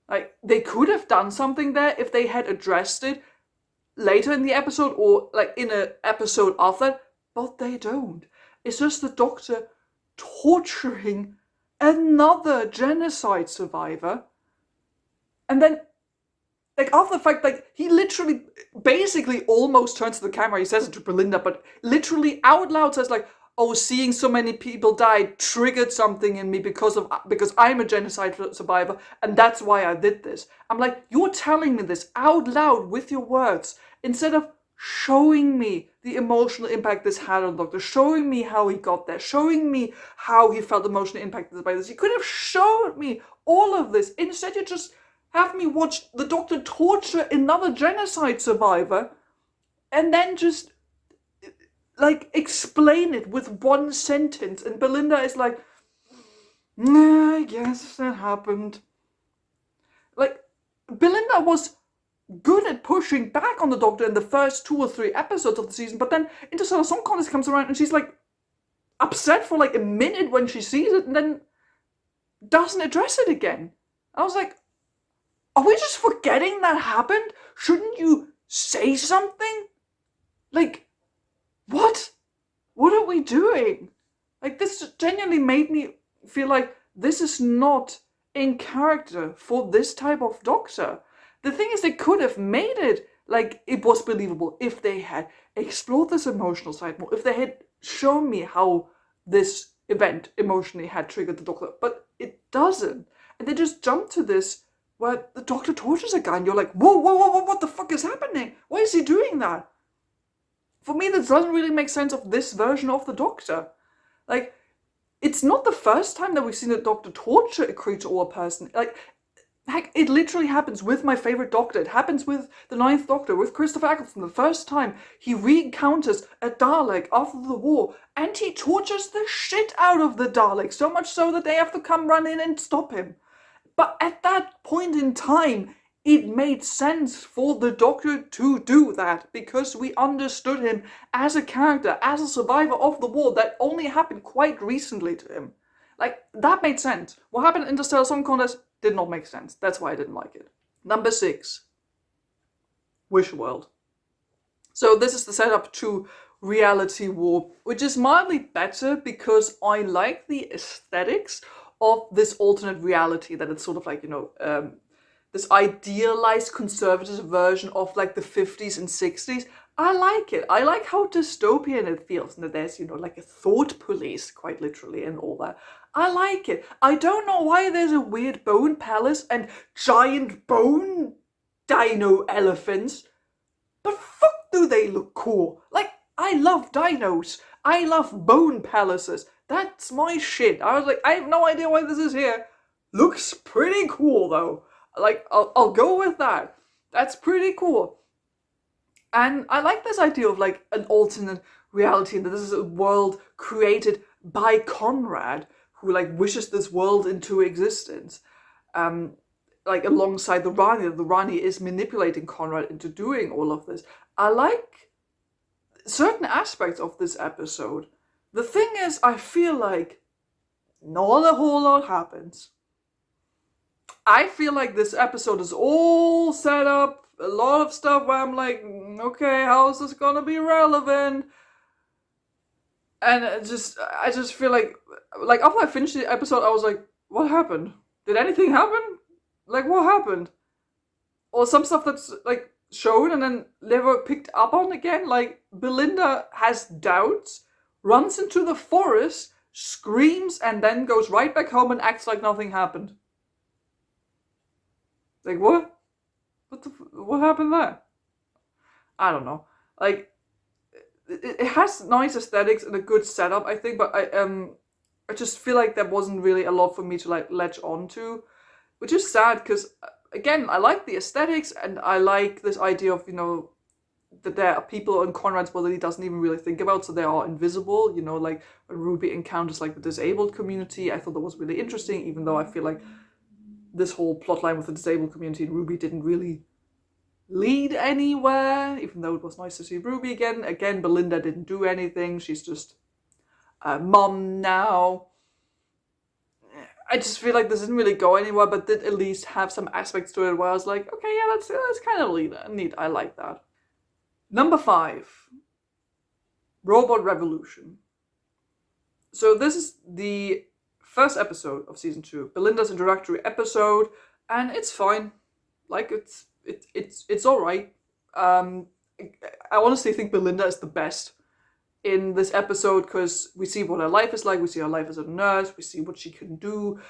Like, they could have done something there if they had addressed it later in the episode or like in an episode after that, but they don't. It's just the Doctor torturing another genocide survivor. And then, like, after the fact, like, he literally basically almost turns to the camera, he says it to Belinda, but literally out loud says, like, oh, seeing so many people die triggered something in me because I'm a genocide survivor, and that's why I did this. I'm like, you're telling me this out loud with your words, instead of showing me the emotional impact this had on the Doctor, showing me how he got there, showing me how he felt emotionally impacted by this. You could have showed me all of this. Instead, you just have me watch the Doctor torture another genocide survivor, and then just like explain it with one sentence. And Belinda is like, nah, I guess that happened. Like, Belinda was good at pushing back on the Doctor in the first 2 or 3 episodes of the season, but then Interstellar Song Contest comes around and she's like upset for like a minute when she sees it and then doesn't address it again. I was like, are we just forgetting that happened? Shouldn't you say something? Like, what? What are we doing? Like, this genuinely made me feel like this is not in character for this type of Doctor. The thing is, they could have made it like it was believable if they had explored this emotional side more, if they had shown me how this event emotionally had triggered the Doctor, but it doesn't. And they just jump to this where the Doctor tortures a guy and you're like, whoa, what the fuck is happening? Why is he doing that? For me, this doesn't really make sense of this version of the Doctor. Like, it's not the first time that we've seen a Doctor torture a creature or a person. Like, heck, it literally happens with my favorite Doctor. It happens with the Ninth Doctor, with Christopher Eccleston. The first time he re-encounters a Dalek after the war, and he tortures the shit out of the Dalek, so much so that they have to come run in and stop him. But at that point in time, it made sense for the Doctor to do that because we understood him as a character, as a survivor of the war that only happened quite recently to him. Like, that made sense. What happened in Interstellar Song Contest did not make sense. That's why I didn't like it. Number 6. Wish World. So this is the setup to Reality Warp, which is mildly better because I like the aesthetics of this alternate reality, that it's sort of like, this idealized conservative version of like the 50s and 60s. I like it. I like how dystopian it feels, and that there's, like a thought police, quite literally, and all that. I like it. I don't know why there's a weird bone palace and giant bone dino elephants, but fuck do they look cool. Like, I love dinos. I love bone palaces. That's my shit. I was like, I have no idea why this is here. Looks pretty cool though. Like, I'll go with that. That's pretty cool. And I like this idea of like an alternate reality, and that this is a world created by Conrad, who like wishes this world into existence. Like alongside the Rani is manipulating Conrad into doing all of this. I like certain aspects of this episode. The thing is, I feel like not a whole lot happens. I feel like this episode is all set up, a lot of stuff where I'm like, okay, how is this gonna be relevant? And I just feel like after I finished the episode, I was like, what happened? Did anything happen? Like, what happened? Or some stuff that's like shown and then never picked up on again. Like, Belinda has doubts, runs into the forest, screams, and then goes right back home and acts like nothing happened. Like, what? What happened there? I don't know. Like, it has nice aesthetics and a good setup, I think, but I just feel like there wasn't really a lot for me to like latch onto, which is sad because again, I like the aesthetics and I like this idea of, that there are people in Conrad's world that he doesn't even really think about, so they are invisible, like when Ruby encounters like the disabled community. I thought that was really interesting, even though I feel like this whole plotline with the disabled community and Ruby didn't really lead anywhere, even though it was nice to see Ruby again. Again, Belinda didn't do anything. She's just a mom now. I just feel like this didn't really go anywhere, but did at least have some aspects to it where I was like, okay, yeah, that's kind of neat. I like that. Number 5, Robot Revolution. So this is the first episode of season 2, Belinda's introductory episode, and it's fine. Like it's all right. I honestly think Belinda is the best in this episode because we see what her life is like. We see her life as a nurse. We see what she can do.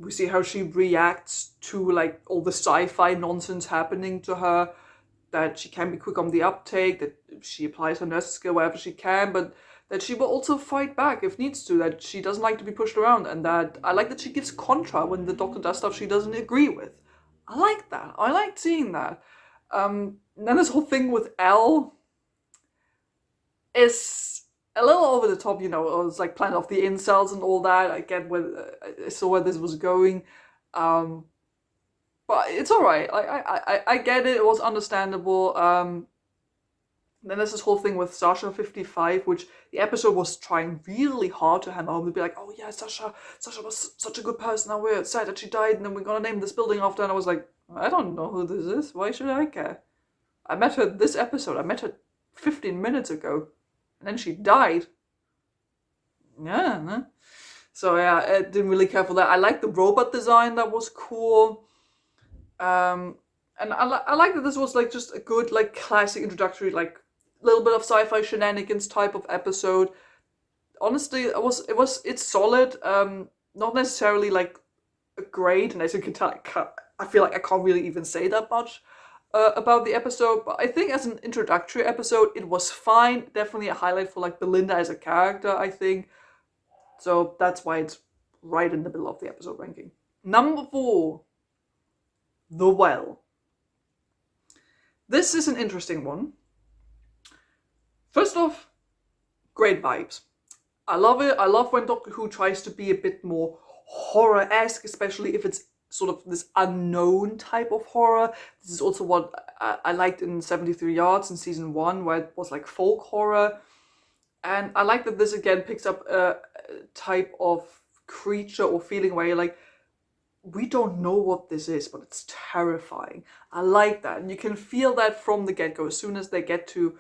We see how she reacts to like all the sci-fi nonsense happening to her. That she can be quick on the uptake. That she applies her nursing skill wherever she can, but that she will also fight back if needs to. That she doesn't like to be pushed around, and that I like that she gives contra when the doctor does stuff she doesn't agree with. I like that. I like seeing that. Then this whole thing with Elle is a little over the top, it was like Planet of the Incels and all that. I get I saw where this was going. But it's alright. I get it. It was understandable. Then there's this whole thing with Sasha 55, which the episode was trying really hard to hammer home. They'd be like, oh yeah, Sasha was such a good person. Now we're sad that she died, and then we're gonna name this building after her. And I was like, I don't know who this is. Why should I care? I met her this episode. I met her 15 minutes ago, and then she died. Yeah. So yeah, I didn't really care for that. I liked the robot design. That was cool. And I like that this was like just a good like classic introductory like little bit of sci-fi shenanigans type of episode. Honestly, it's solid. Not necessarily like great, and as you can tell, I feel like I can't really even say that much about the episode. But I think as an introductory episode, it was fine. Definitely a highlight for like Belinda as a character, I think. So that's why it's right in the middle of the episode ranking. Number 4. The Well. This is an interesting one. First off, great vibes. I love it. I love when Doctor Who tries to be a bit more horror-esque, especially if it's sort of this unknown type of horror. This is also what I liked in 73 Yards in season 1, where it was like folk horror. And I like that this again picks up a type of creature or feeling where you're like, we don't know what this is, but it's terrifying. I like that. And you can feel that from the get-go. As soon as they get to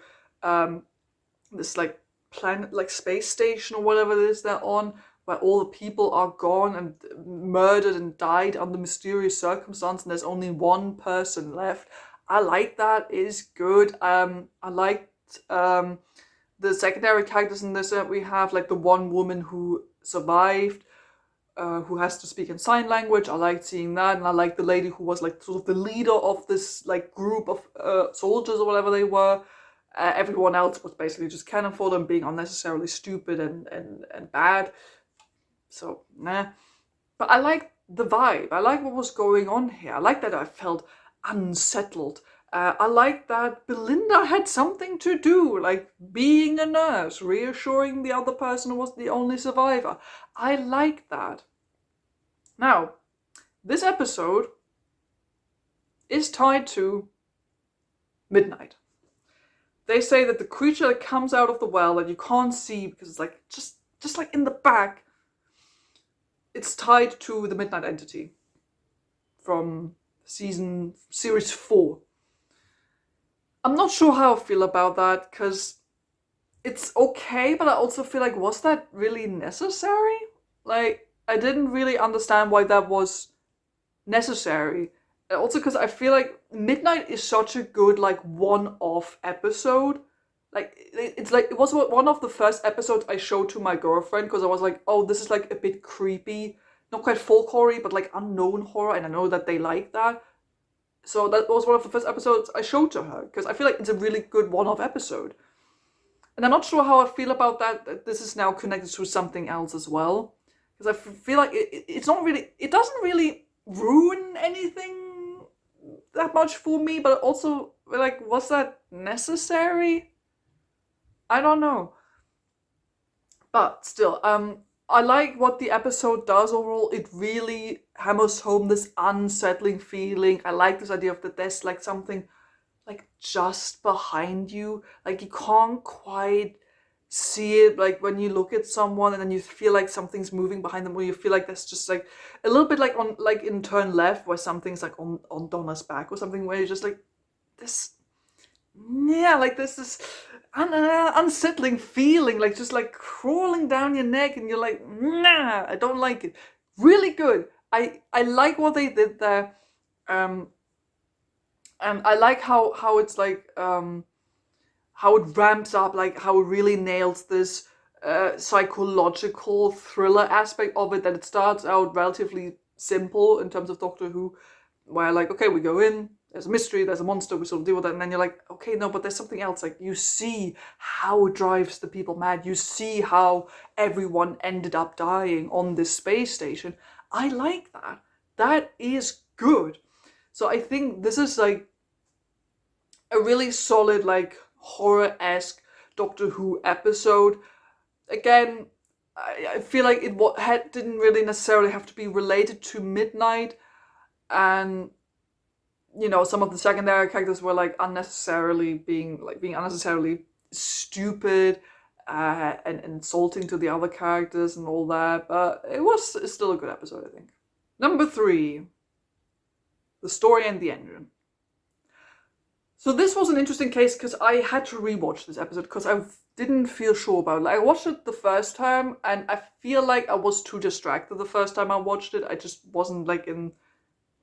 this like planet, like space station or whatever it is they're on, where all the people are gone and murdered and died under mysterious circumstance, and there's only one person left. I like that. It is good. I liked the secondary characters in this. We have like the one woman who survived, who has to speak in sign language. I liked seeing that, and I liked the lady who was like sort of the leader of this like group of soldiers or whatever they were. Everyone else was basically just cannon fodder and being unnecessarily stupid and bad. So, nah. But I liked the vibe. I liked what was going on here. I liked that I felt unsettled. I liked that Belinda had something to do, like being a nurse, reassuring the other person was the only survivor. I liked that. Now, this episode is tied to midnight. They say that the creature that comes out of the well that you can't see because it's like just like in the back, it's tied to the midnight entity from series 4. I'm not sure how I feel about that because it's okay, but I also feel like, was that really necessary? Like, I didn't really understand why that was necessary. Also because I feel like Midnight is such a good like one-off episode like it's like it was one of the first episodes I showed to my girlfriend because I was like, oh, this is like a bit creepy, not quite folk horror, but like unknown horror, and I know that they like that. So that was one of the first episodes I showed to her because I feel like it's a really good one-off episode. And I'm not sure how I feel about that this is now connected to something else as well. Because I feel like it's not really, it doesn't really ruin anything that much for me, but also, like, was that necessary? I don't know. But still, I like what the episode does overall. It really hammers home this unsettling feeling. I like this idea of that there's like something like just behind you. Like you can't quite see it like when you look at someone and then you feel like something's moving behind them, or you feel like there's just like a little bit like on like in Turn Left where something's like on Donna's back or something, where you're just like this, yeah, like this is unsettling feeling, like just like crawling down your neck, and you're like, nah, I don't like it. Really good. I like what they did there. um and I like how it's like how it ramps up, like how it really nails this psychological thriller aspect of it, that it starts out relatively simple in terms of Doctor Who, where like, okay, we go in, there's a mystery, there's a monster, we sort of deal with it, and then you're like, okay, no, but there's something else. Like you see how it drives the people mad, you see how everyone ended up dying on this space station. I like that. That is good. So I think this is like a really solid, like horror-esque Doctor Who episode. Again, I feel like it didn't really necessarily have to be related to Midnight, and some of the secondary characters were like unnecessarily being unnecessarily stupid and insulting to the other characters and all that. But it's still a good episode, I think. Number 3, the story and the engine. So this was an interesting case because I had to rewatch this episode because I didn't feel sure about it. Like, I watched it the first time and I feel like I was too distracted the first time I watched it. I just wasn't like in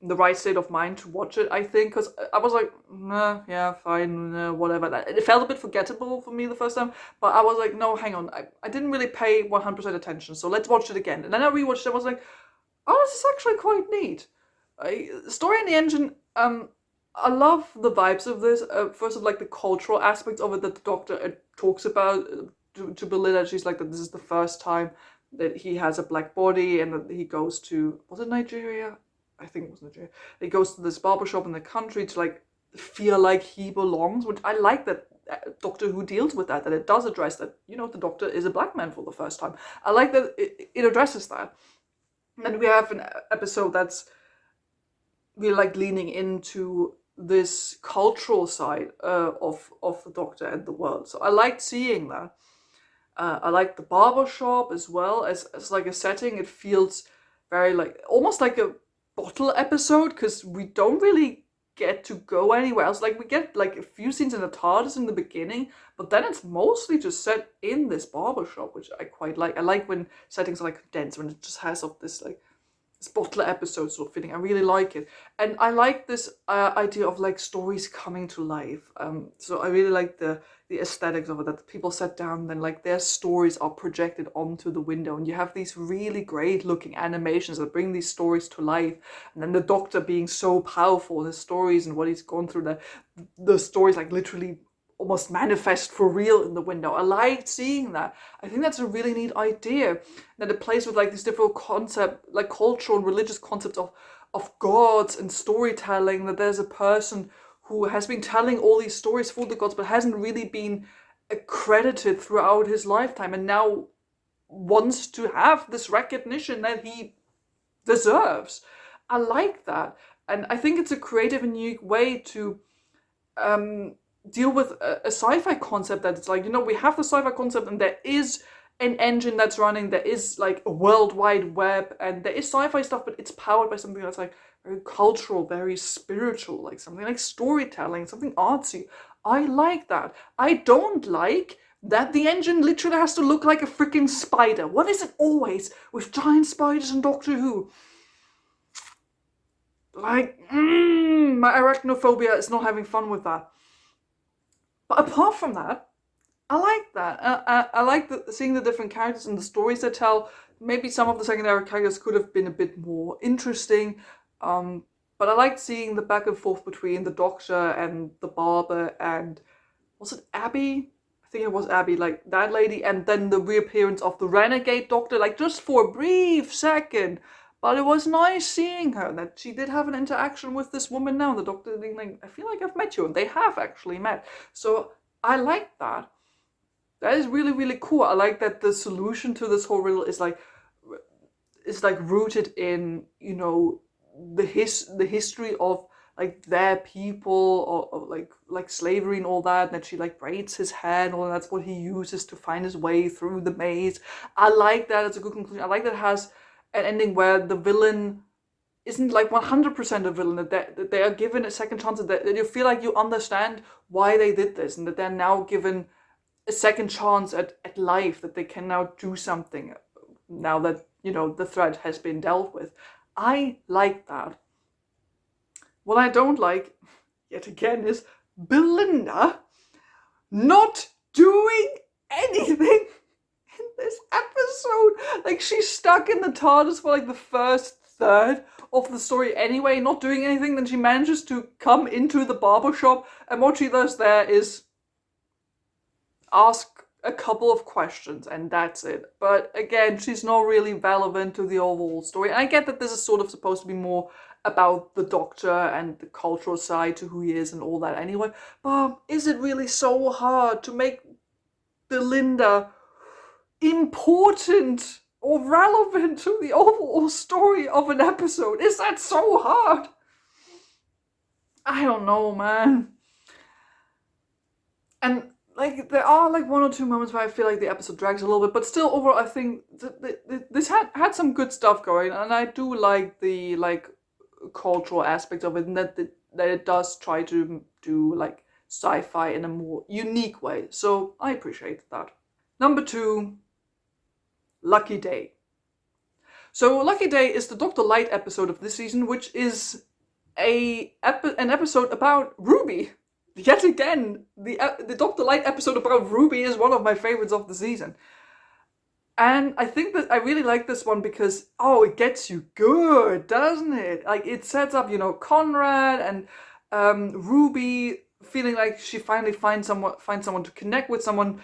the right state of mind to watch it, I think, because I was like, nah, yeah, fine, nah, whatever. It felt a bit forgettable for me the first time, but I was like, no, hang on, I didn't really pay 100% attention, so let's watch it again. And then I rewatched it, I was like, oh, this is actually quite neat. Story and the engine, I love the vibes of this. First of like the cultural aspects of it that the Doctor talks about to Belinda. She's like that this is the first time that he has a black body, and that he goes to, was it Nigeria? I think it was Nigeria. He goes to this barbershop in the country to like feel like he belongs, which I like that Doctor Who deals with that it does address that, the Doctor is a black man for the first time. I like that it addresses that. And we have an episode that's really like leaning into this cultural side of the Doctor and the world. So I liked seeing that. I like the barber shop as well as like a setting. It feels very like almost like a bottle episode because we don't really get to go anywhere else. Like we get like a few scenes in the TARDIS in the beginning, but then it's mostly just set in this barber shop, which I quite like. I like when settings are like condensed, when it just has of this like bottler episode sort of feeling. I really like it, and I like this idea of like stories coming to life. So I really like the aesthetics of it, that the people sat down and then like their stories are projected onto the window, and you have these really great looking animations that bring these stories to life. And then the Doctor being so powerful in his stories and what he's gone through, that the stories like literally almost manifest for real in the window. I liked seeing that. I think that's a really neat idea. That it plays with like these different concept, like cultural and religious concepts of gods and storytelling, that there's a person who has been telling all these stories for the gods but hasn't really been accredited throughout his lifetime, and now wants to have this recognition that he deserves. I like that. And I think it's a creative and unique way to deal with a sci-fi concept, that it's like, we have the sci-fi concept and there is an engine that's running, there is like a world wide web, and there is sci-fi stuff, but it's powered by something that's like very cultural, very spiritual, like something like storytelling, something artsy. I like that. I don't like that the engine literally has to look like a freaking spider. What is it always with giant spiders in Doctor Who? Like, my arachnophobia is not having fun with that. But apart from that, I like that. I like seeing the different characters and the stories they tell. Maybe some of the secondary characters could have been a bit more interesting, um, but I liked seeing the back and forth between the doctor and the barber and was it Abby? I think it was Abby, like that lady, and then the reappearance of the renegade doctor, like just for a brief second. But it was nice seeing her, that she did have an interaction with this woman now. The doctor being like, I feel like I've met you, and they have actually met. So I like that. That is really, really cool. I like that the solution to this whole riddle is like rooted in, the history of like their people, or like slavery and all that, and that she like braids his hair and all that's what he uses to find his way through the maze. I like that. It's a good conclusion. I like that it has an ending where the villain isn't like 100% a villain, that they are given a second chance, that you feel like you understand why they did this, and that they're now given a second chance at life, that they can now do something now that, the threat has been dealt with. I like that. What I don't like, yet again, is Belinda not doing anything in this episode. Like, she's stuck in the TARDIS for like the first third of the story anyway, not doing anything. Then she manages to come into the barber shop, and what she does there is ask a couple of questions, and that's it. But again, she's not really relevant to the overall story. And I get that this is sort of supposed to be more about the Doctor and the cultural side to who he is and all that anyway. But is it really so hard to make Belinda important or relevant to the overall story of an episode? Is that so hard? I don't know, man. And like, there are like one or two moments where I feel like the episode drags a little bit, but still overall I think this had some good stuff going, and I do like the like cultural aspect of it, and that it does try to do like sci-fi in a more unique way. So I appreciate that. Number 2, Lucky Day. So Lucky Day is the Dr. Light episode of this season, which is an episode about Ruby. Yet again, the Dr. Light episode about Ruby is one of my favorites of the season. And I think that I really like this one because, it gets you good, doesn't it? Like, it sets up, Conrad and Ruby feeling like she finally finds someone to connect with, someone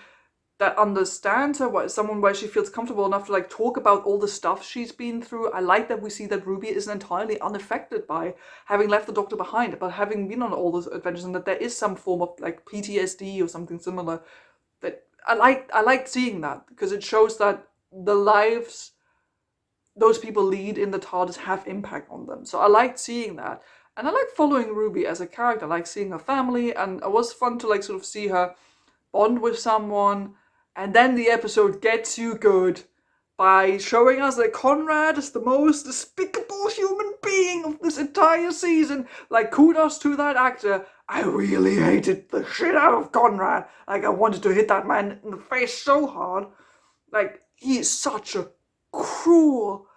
that understands her, someone where she feels comfortable enough to like talk about all the stuff she's been through. I like that we see that Ruby isn't entirely unaffected by having left the Doctor behind, but having been on all those adventures, and that there is some form of like PTSD or something similar. That I like seeing that, because it shows that the lives those people lead in the TARDIS have impact on them. So I liked seeing that. And I like following Ruby as a character. I like seeing her family, and it was fun to like sort of see her bond with someone. And then the episode gets you good by showing us that Conrad is the most despicable human being of this entire season. Like, kudos to that actor. I really hated the shit out of Conrad. Like, I wanted to hit that man in the face so hard. Like, he is such a cruel,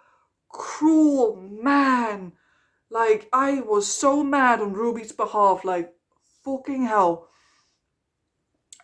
cruel man. Like, I was so mad on Ruby's behalf. Like, fucking hell.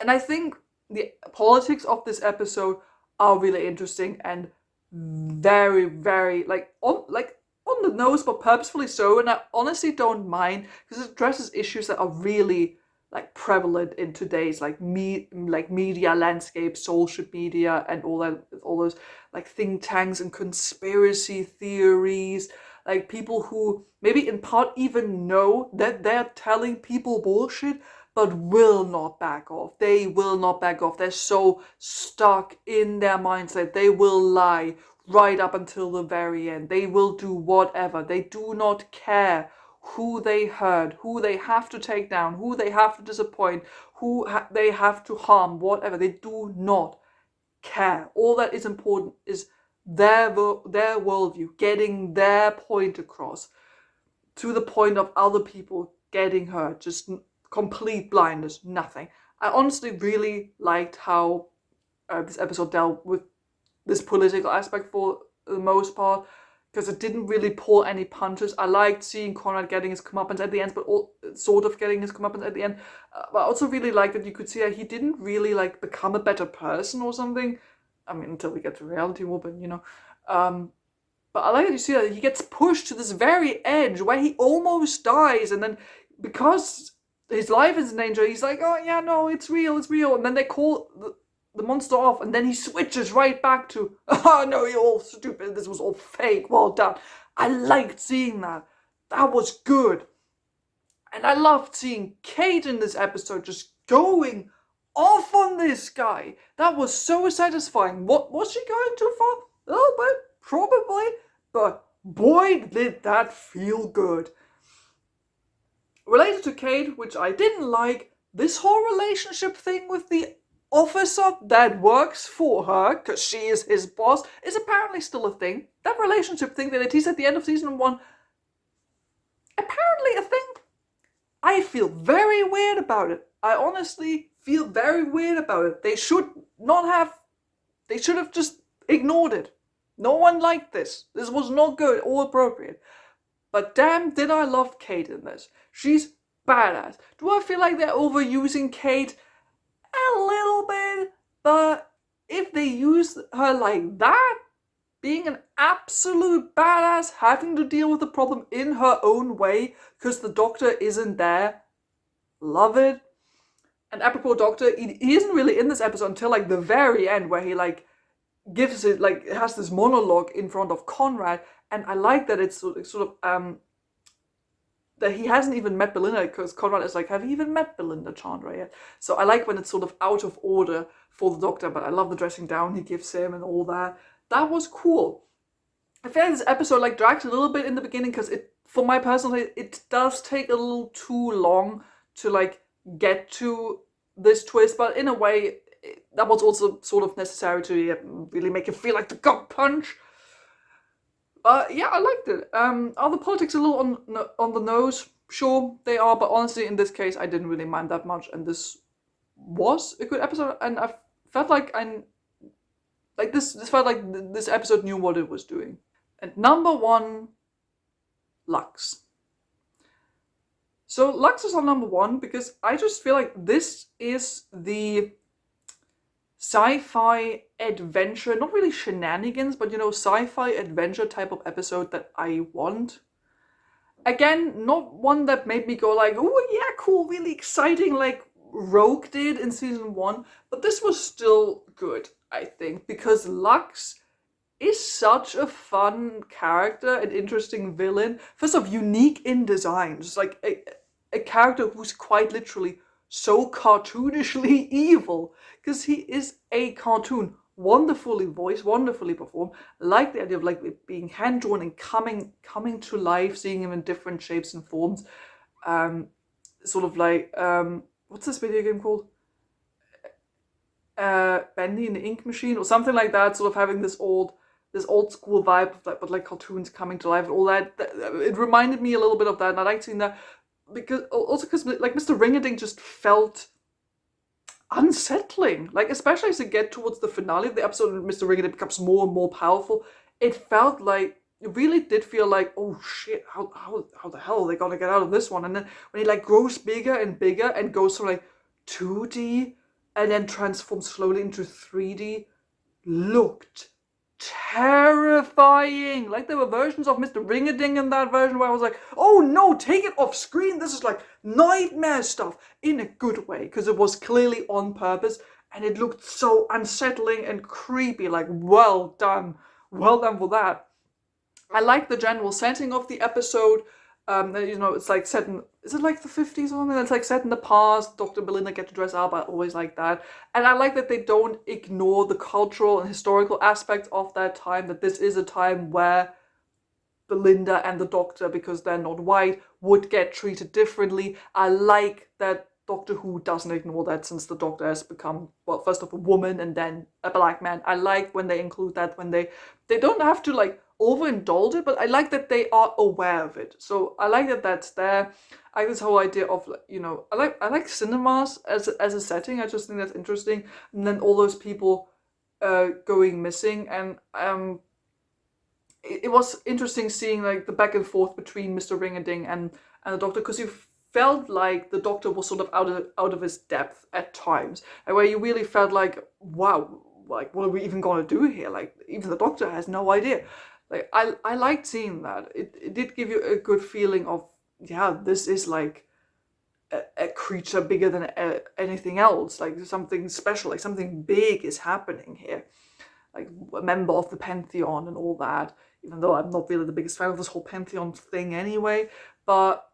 And I think the politics of this episode are really interesting and very, very on the nose, but purposefully so. And I honestly don't mind, because it addresses issues that are really like prevalent in today's like media landscape, social media, and all those like think tanks and conspiracy theories. Like, people who maybe in part even know that they're telling people bullshit, but will not back off. They will not back off. They're so stuck in their mindset. They will lie right up until the very end. They will do whatever. They do not care who they hurt, who they have to take down, who they have to disappoint, who they have to harm, whatever. They do not care. All that is important is their worldview, getting their point across, to the point of other people getting hurt, just complete blindness, nothing. I honestly really liked how this episode dealt with this political aspect for the most part. because it didn't really pull any punches. I liked seeing Conrad getting his comeuppance at the end, but sort of getting his comeuppance at the end. But I also really liked that you could see that he didn't really like become a better person or something. I mean, until we get to reality war, but but I like that you see that he gets pushed to this very edge where he almost dies, and then because his life is in danger, he's like, oh yeah, no, it's real, and then they call the monster off, and then he switches right back to, oh no, you're all stupid, this was all fake, well done. I liked seeing that. That was good. And I loved seeing Kate in this episode just going off on this guy. That was so satisfying. What was she going too far? A little bit, probably, but boy, did that feel good. Related to Kate, which I didn't like, this whole relationship thing with the officer that works for her, because she is his boss, is apparently still a thing. That relationship thing that they teased at the end of season 1, apparently a thing. I feel very weird about it. I honestly feel very weird about it. They should have just ignored it. No one liked this. This was not good or appropriate. But damn, did I love Kate in this. She's badass. Do I feel like they're overusing Kate? A little bit. But if they use her like that, being an absolute badass, having to deal with the problem in her own way, because the doctor isn't there, love it. And apropos doctor, he isn't really in this episode until like the very end, where he like gives it, like has this monologue in front of Conrad, and I like that it's sort of that he hasn't even met Belinda, because Conrad is like, have you even met Belinda Chandra yet? So I like when it's sort of out of order for the doctor, but I love the dressing down he gives him and all that. That was cool. I feel like this episode like drags a little bit in the beginning, because for my personal taste, it does take a little too long to like get to this twist, but in a way, that was also sort of necessary to really make it feel like the gut punch. Yeah, I liked it. Are the politics a little on the nose? Sure, they are, but honestly, in this case, I didn't really mind that much, and this was a good episode, and I felt like this felt like this episode knew what it was doing. And number 1, Lux. So Lux is on number 1 because I just feel like this is the sci-fi adventure, not really shenanigans, but sci-fi adventure type of episode that I want. Again, not one that made me go like, oh yeah, cool, really exciting, like Rogue did in season 1, but this was still good, I think, because Lux is such a fun character, an interesting villain. First off, unique in design, just like a character who's quite literally so cartoonishly evil, because he is a cartoon, wonderfully voiced, wonderfully performed. I like the idea of like it being hand drawn and coming to life, seeing him in different shapes and forms. Sort of like what's this video game called? Bendy and the Ink Machine or something like that. Sort of having this old school vibe of that, but like cartoons coming to life and all that. It reminded me a little bit of that, and I liked seeing that. Because like Mr. Ringading just felt unsettling, like especially as you get towards the finale of the episode and Mr. Ringading becomes more and more powerful. It felt like, it really did feel like, oh shit, how the hell are they gonna get out of this one? And then when he like grows bigger and bigger and goes from like 2D and then transforms slowly into 3D, looked terrifying. Like there were versions of Mr. Ringading in that version where I was like, oh no, take it off screen. This is like nightmare stuff in a good way, because it was clearly on purpose and it looked so unsettling and creepy. Like, well done for that. I like the general setting of the episode. It's like set in, is it like the 50s or something? It's like set in the past. Dr. Belinda get to dress up. I always like that. And I like that they don't ignore the cultural and historical aspects of that time, that this is a time where Belinda and the Doctor, because they're not white, would get treated differently. I like that Doctor Who doesn't ignore that, since the Doctor has become, well, first of a woman and then a black man. I like when they include that, when they don't have to like overindulge it, but I like that they are aware of it. So I like that that's there. I like this whole idea of, I like cinemas as a setting. I just think that's interesting. And then all those people going missing, and it was interesting seeing like the back and forth between Mr. Ringading and the Doctor, because you felt like the Doctor was sort of out of his depth at times, and where you really felt like, wow, like what are we even gonna do here? Like even the Doctor has no idea. Like I liked seeing that. It did give you a good feeling of, yeah, this is like a creature bigger than anything else, like something special, like something big is happening here, like a member of the Pantheon and all that, even though I'm not really the biggest fan of this whole Pantheon thing anyway, but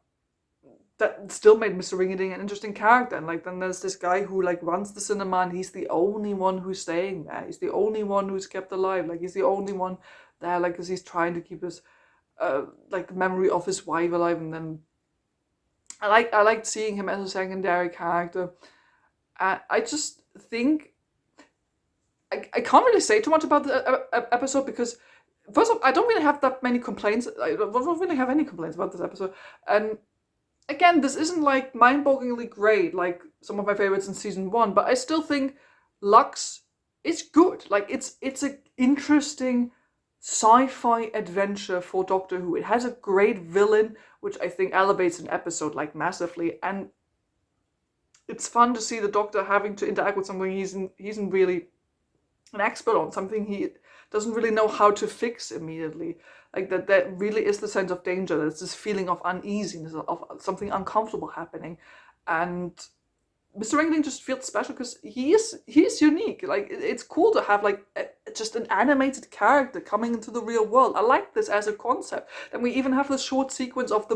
that still made Mr. Ringading an interesting character. And like then there's this guy who like runs the cinema, and he's the only one who's staying there. He's the only one who's kept alive. Like he's the only one there, like because he's trying to keep his like the memory of his wife alive. And then I liked seeing him as a secondary character. I just think I can't really say too much about the episode, because first of all, I don't really have that many complaints. I don't really have any complaints about this episode. And again, this isn't like mind-bogglingly great like some of my favorites in season 1, but I still think Lux is good. Like it's an interesting sci-fi adventure for Doctor Who. It has a great villain, which I think elevates an episode like massively, and it's fun to see the Doctor having to interact with something he isn't really an expert on, something he doesn't really know how to fix immediately. Like that really is the sense of danger. There's this feeling of uneasiness, of something uncomfortable happening. And Mr. Ringling just feels special because he is unique. Like it's cool to have like just an animated character coming into the real world. I like this as a concept. And we even have this short sequence of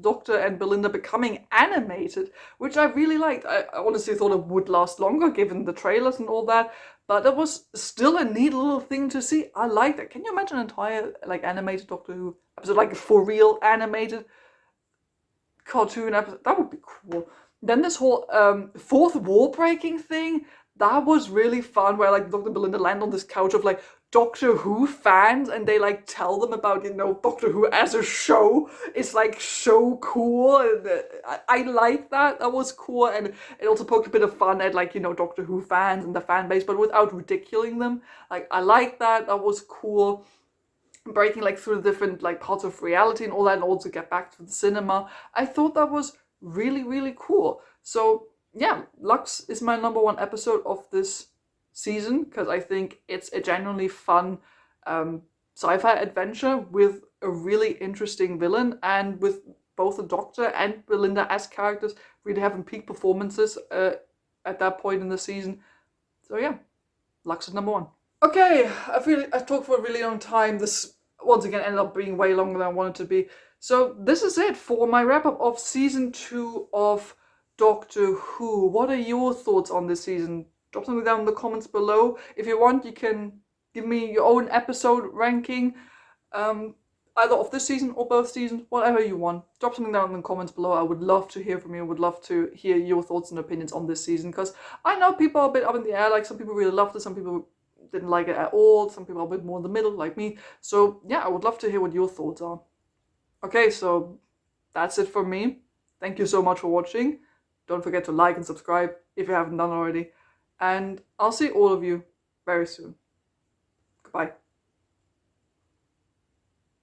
Doctor and Belinda becoming animated, which I really liked. I honestly thought it would last longer given the trailers and all that, but it was still a neat little thing to see. I like that. Can you imagine an entire like animated Doctor Who episode, like for real animated cartoon episode? That would be cool. Then this whole fourth wall breaking thing, that was really fun, where like Dr. Belinda land on this couch of like Doctor Who fans, and they like tell them about, you know, Doctor Who as a show. It's like so cool, and I like that. That was cool, and it also poked a bit of fun at like, you know, Doctor Who fans and the fan base, but without ridiculing them. Like I like that. That was cool. Breaking like through the different like parts of reality and all that, and also get back to the cinema. I thought that was really, really cool. So yeah, Lux is my number 1 episode of this season, because I think it's a genuinely fun sci-fi adventure with a really interesting villain, and with both the Doctor and Belinda as characters really having peak performances at that point in the season. So yeah, Lux is number 1. Okay, I feel I talked for a really long time. This once again ended up being way longer than I wanted to be. So this is it for my wrap-up of season 2 of Doctor Who. What are your thoughts on this season? Drop something down in the comments below. If you want, you can give me your own episode ranking, either of this season or both seasons, whatever you want. Drop something down in the comments below. I would love to hear from you. I would love to hear your thoughts and opinions on this season, because I know people are a bit up in the air. Like some people really loved it, some people didn't like it at all, some people are a bit more in the middle like me. So yeah, I would love to hear what your thoughts are. Okay, so that's it for me. Thank you so much for watching. Don't forget to like and subscribe if you haven't done already. And I'll see all of you very soon. Goodbye.